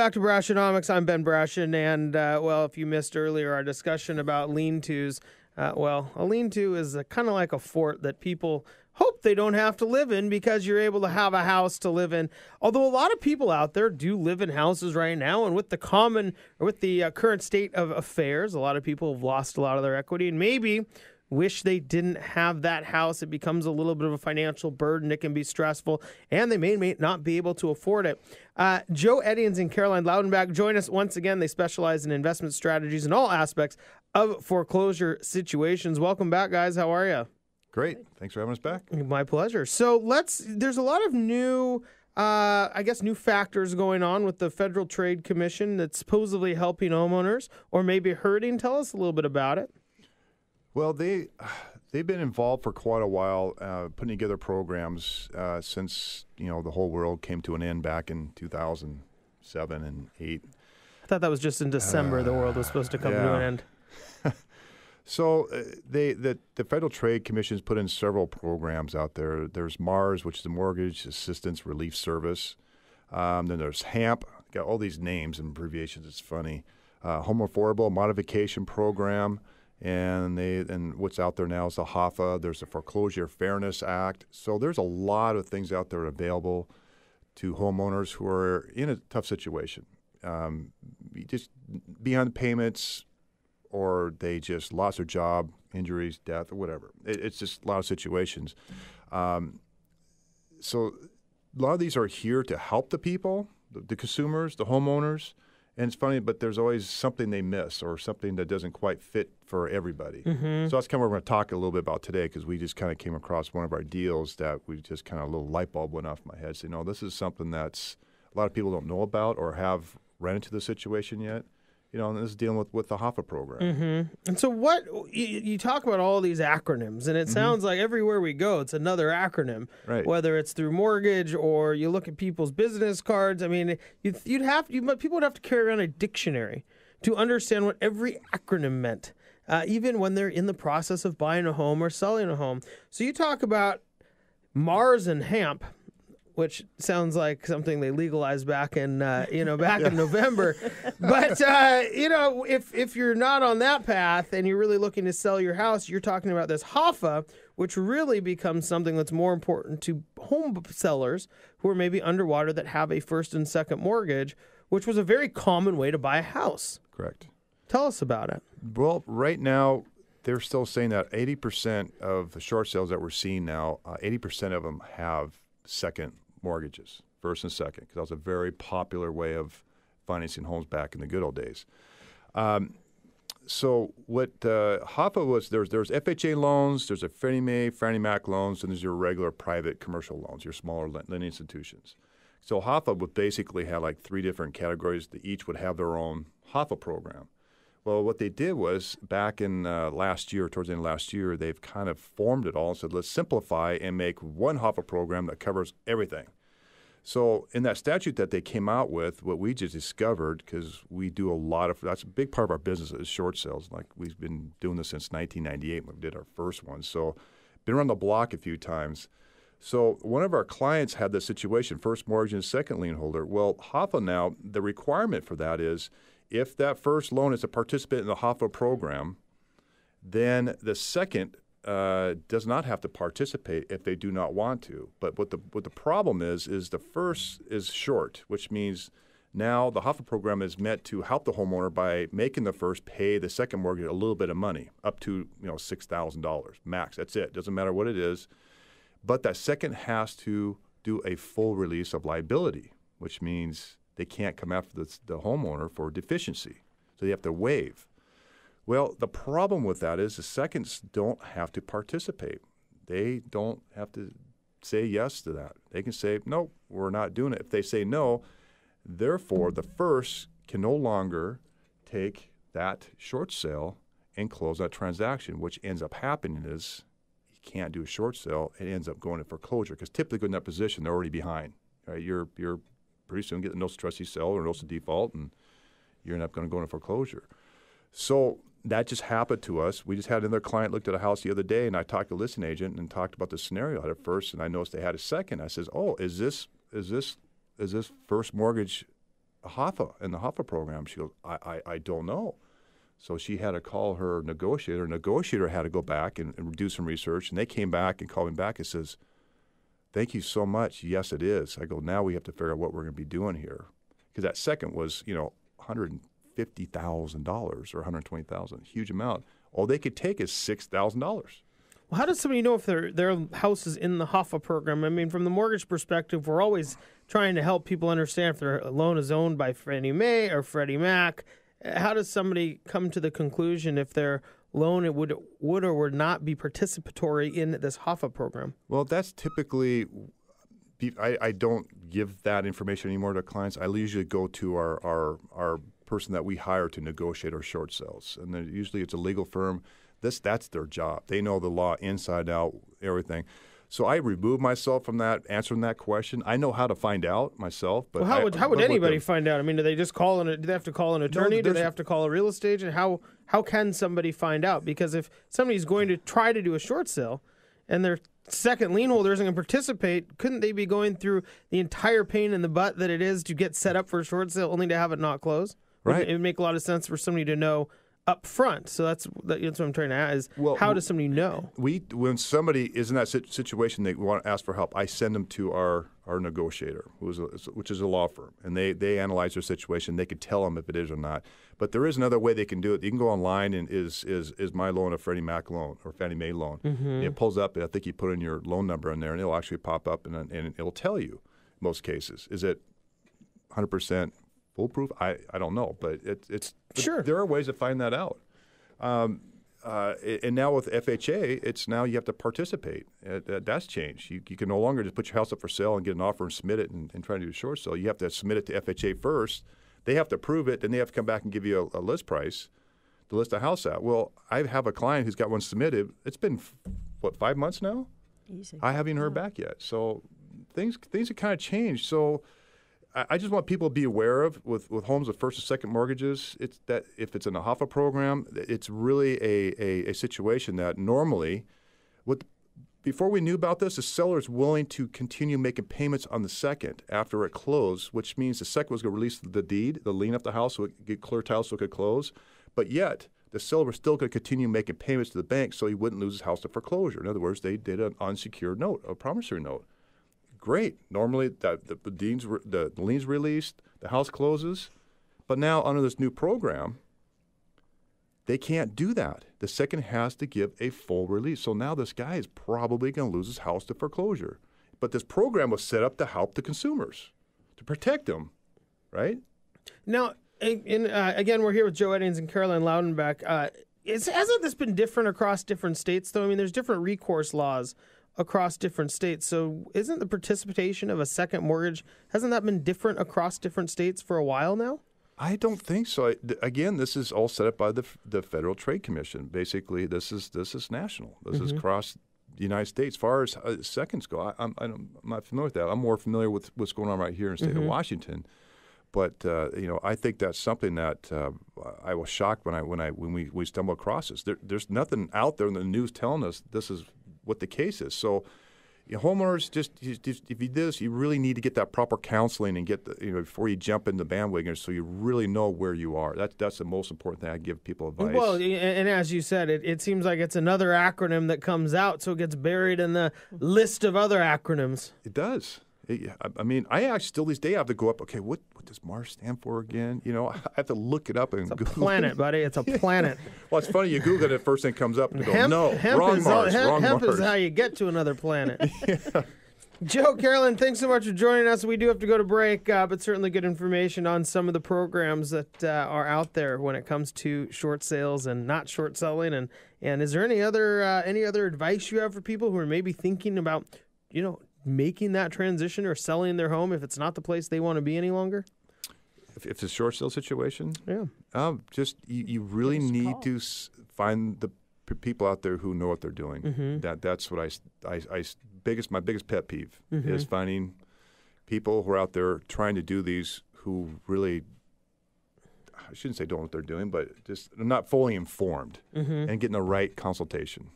back to Brashenomics. I'm Ben Brashen, and, if you missed earlier our discussion about lean-tos, a lean-to is kind of like a fort that people hope they don't have to live in because you're able to have a house to live in. Although a lot of people out there do live in houses right now, and with the current state of affairs, a lot of people have lost a lot of their equity and maybe wish they didn't have that house. It becomes a little bit of a financial burden. It can be stressful, and they may not be able to afford it. Joe Eddings and Caroline Loudenback join us once again. They specialize in investment strategies in all aspects of foreclosure situations. Welcome back, guys. How are you? Great. Thanks for having us back. My pleasure. So there's a lot of new factors going on with the Federal Trade Commission that's supposedly helping homeowners or maybe hurting. Tell us a little bit about it. Well, they've been involved for quite a while, putting together programs since the whole world came to an end back in 2007 and 8. I thought that was just in December the world was supposed to come to an end. So the Federal Trade Commission has put in several programs out there. There's MARS, which is the Mortgage Assistance Relief Service. Then there's HAMP. Got all these names and abbreviations. It's funny. Home Affordable Modification Program. And what's out there now is the HAFA. There's the Foreclosure Fairness Act. So there's a lot of things out there available to homeowners who are in a tough situation. Just behind payments, or they just lost their job, injuries, death, or whatever. It's just a lot of situations. So a lot of these are here to help the people, the consumers, the homeowners. And it's funny, but there's always something they miss or something that doesn't quite fit for everybody. Mm-hmm. So that's kind of what we're going to talk a little bit about today, because we just kind of came across one of our deals that we just kind of a little light bulb went off my head. Saying, no, this is something that's a lot of people don't know about or have run into the situation yet. And this is dealing with the HAFA program. Mm-hmm. And so what you talk about all these acronyms, and it sounds like everywhere we go, it's another acronym, right? Whether it's through mortgage or you look at people's business cards. I mean, people would have to carry around a dictionary to understand what every acronym meant, even when they're in the process of buying a home or selling a home. So you talk about MARS and HAMP, which sounds like something they legalized back in November. But if you're not on that path and you're really looking to sell your house, you're talking about this HAFA, which really becomes something that's more important to home sellers who are maybe underwater that have a first and second mortgage, which was a very common way to buy a house. Correct. Tell us about it. Well, right now, they're still saying that 80% of the short sales that we're seeing now, 80% of them have second mortgages, first and second, because that was a very popular way of financing homes back in the good old days. So what HAFA was, there's FHA loans, there's a Fannie Mae, Fannie Mac loans, and there's your regular private commercial loans, your smaller lending institutions. So HAFA would basically have like 3 different categories that each would have their own HAFA program. Well, what they did was back in last year, towards the end of last year, they've kind of formed it all and said, let's simplify and make one HAFA program that covers everything. So in that statute that they came out with, what we just discovered, because we do that's a big part of our business is short sales. Like we've been doing this since 1998 when we did our first one. So been around the block a few times. So one of our clients had this situation, first mortgage and second lien holder. Well, HAFA now, the requirement for that is if that first loan is a participant in the HAFA program, then the second does not have to participate if they do not want to. But what the problem is the first is short, which means now the HAFA program is meant to help the homeowner by making the first pay the second mortgage a little bit of money, up to $6,000 max. That's it. Doesn't matter what it is. But that second has to do a full release of liability, which means they can't come after the homeowner for deficiency. So they have to waive. Well, the problem with that is the seconds don't have to participate. They don't have to say yes to that. They can say, no, we're not doing it. If they say no, therefore the first can no longer take that short sale and close that transaction, which ends up happening is you can't do a short sale. It ends up going to foreclosure because typically in that position, they're already behind. Right? You're pretty soon getting a notice of trustee sale or notice of default, and you're not going to go into foreclosure. So that just happened to us. We just had another client looked at a house the other day, and I talked to a listing agent and talked about the scenario at first, and I noticed they had a second. I says, "Oh, is this first mortgage HAFA and the HAFA program? She goes, I don't know. So she had to call her negotiator. Negotiator had to go back and do some research, and they came back and called me back and says, thank you so much. Yes, it is. I go, now we have to figure out what we're going to be doing here. Because that second was, $150,000 or $120,000, huge amount. All they could take is $6,000. Well, how does somebody know if their house is in the HAFA program? I mean, from the mortgage perspective, we're always trying to help people understand if their loan is owned by Fannie Mae or Freddie Mac. How does somebody come to the conclusion if their loan would or would not be participatory in this HAFA program? Well, that's typically, I don't give that information anymore to clients. I usually go to our person that we hire to negotiate our short sales. And then usually it's a legal firm. That's their job. They know the law inside out, everything. So I remove myself from that, answering that question. I know how to find out myself. But how would anybody find out? I mean, do they just do they have to call an attorney? No, do they have to call a real estate agent? How can somebody find out? Because if somebody's going to try to do a short sale and their second lien holder isn't going to participate, couldn't they be going through the entire pain in the butt that it is to get set up for a short sale only to have it not close? Right. It would make a lot of sense for somebody to know up front. So that's what I'm trying to ask is, how does somebody know? When somebody is in that situation, they want to ask for help, I send them to our negotiator, which is a law firm, and they analyze their situation. They could tell them if it is or not. But there is another way they can do it. You can go online and is my loan a Freddie Mac loan or Fannie Mae loan? Mm-hmm. And it pulls up, and I think you put in your loan number in there, and it'll actually pop up, and it'll tell you most cases. Is it 100% foolproof? I don't know, but it's sure. There are ways to find that out. And now with FHA, it's now you have to participate. That's changed. You can no longer just put your house up for sale and get an offer and submit it and try to do a short sale. You have to submit it to FHA first. They have to approve it, then they have to come back and give you a list price to list a house at. Well, I have a client who's got one submitted. It's been, 5 months now? Easy. I haven't heard back yet. So things have kind of changed. So I just want people to be aware of with homes with first and second mortgages. It's that if it's in a HAFA program, it's really a situation that normally, before we knew about this, the seller is willing to continue making payments on the second after it closed, which means the second was going to release the deed, the lien of the house, so it could get clear title so it could close. But yet the seller was still going to continue making payments to the bank so he wouldn't lose his house to foreclosure. In other words, they did an unsecured note, a promissory note. Great. Normally, the lien's released, the house closes. But now, under this new program, they can't do that. The second has to give a full release. So now this guy is probably going to lose his house to foreclosure. But this program was set up to help the consumers, to protect them, right? Now, again, we're here with Joe Eddings and Caroline Loudenback. Hasn't this been different across different states, though? I mean, there's different recourse laws across different states. So isn't the participation of a second mortgage, hasn't that been different across different states for a while now? I don't think so. Again, this is all set up by the Federal Trade Commission. Basically, this is national. This is across the United States. As far as seconds go, I'm not familiar with that. I'm more familiar with what's going on right here in the state of Washington. But I think that's something that I was shocked when we stumbled across this. There's nothing out there in the news telling us this is what the case is. So homeowners, just if you do this, you really need to get that proper counseling and get before you jump in the bandwagon, so you really know where you are. That's the most important thing. I give people advice. Well, and as you said, it seems like it's another acronym that comes out, so it gets buried in the list of other acronyms. It does. I mean, I actually still these days have to go up. Okay, what does MARS stand for again? I have to look it up and It's a Google planet, buddy. It's a planet. Well, it's funny. You Google it, first thing comes up, and you go, no, wrong Mars. Hemp is how you get to another planet. Yeah. Joe, Carolyn, thanks so much for joining us. We do have to go to break, but certainly good information on some of the programs that are out there when it comes to short sales and not short selling. And is there any other advice you have for people who are maybe thinking about, making that transition or selling their home if it's not the place they want to be any longer? If it's a short sale situation, yeah, just you really need to find the people out there who know what they're doing. That's what my biggest pet peeve is finding people who are out there trying to do these who really, I shouldn't say don't know what they're doing, but just not fully informed and getting the right consultation.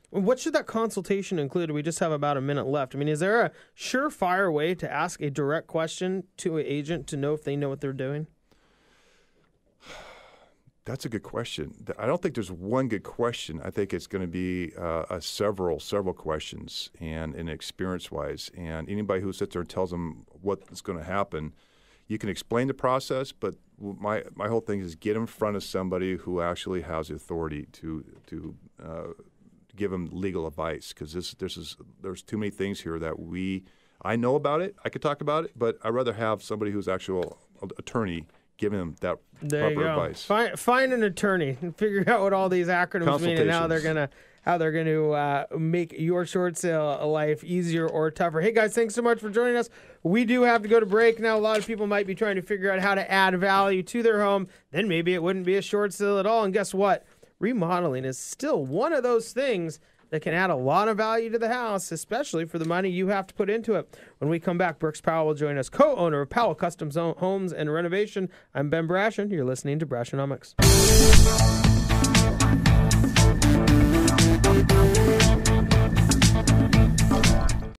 What should that consultation include? We just have about a minute left. I mean, is there a surefire way to ask a direct question to an agent to know if they know what they're doing? That's a good question. I don't think there's one good question. I think it's going to be several questions, and experience-wise. And anybody who sits there and tells them what's going to happen, you can explain the process, but my whole thing is get in front of somebody who actually has the authority to give them legal advice, because there's too many things here that I know about it. I could talk about it, but I'd rather have somebody who's actual attorney giving them that proper advice. Find an attorney and figure out what all these acronyms mean and how they're gonna make your short sale life easier or tougher. Hey guys, thanks so much for joining us. We do have to go to break now. A lot of people might be trying to figure out how to add value to their home. Then maybe it wouldn't be a short sale at all. And guess what? Remodeling is still one of those things that can add a lot of value to the house, especially for the money you have to put into it. When we come back, Brooks Powell will join us, co-owner of Powell Custom Homes and Renovation. I'm Ben Brashen. You're listening to Brashenomics.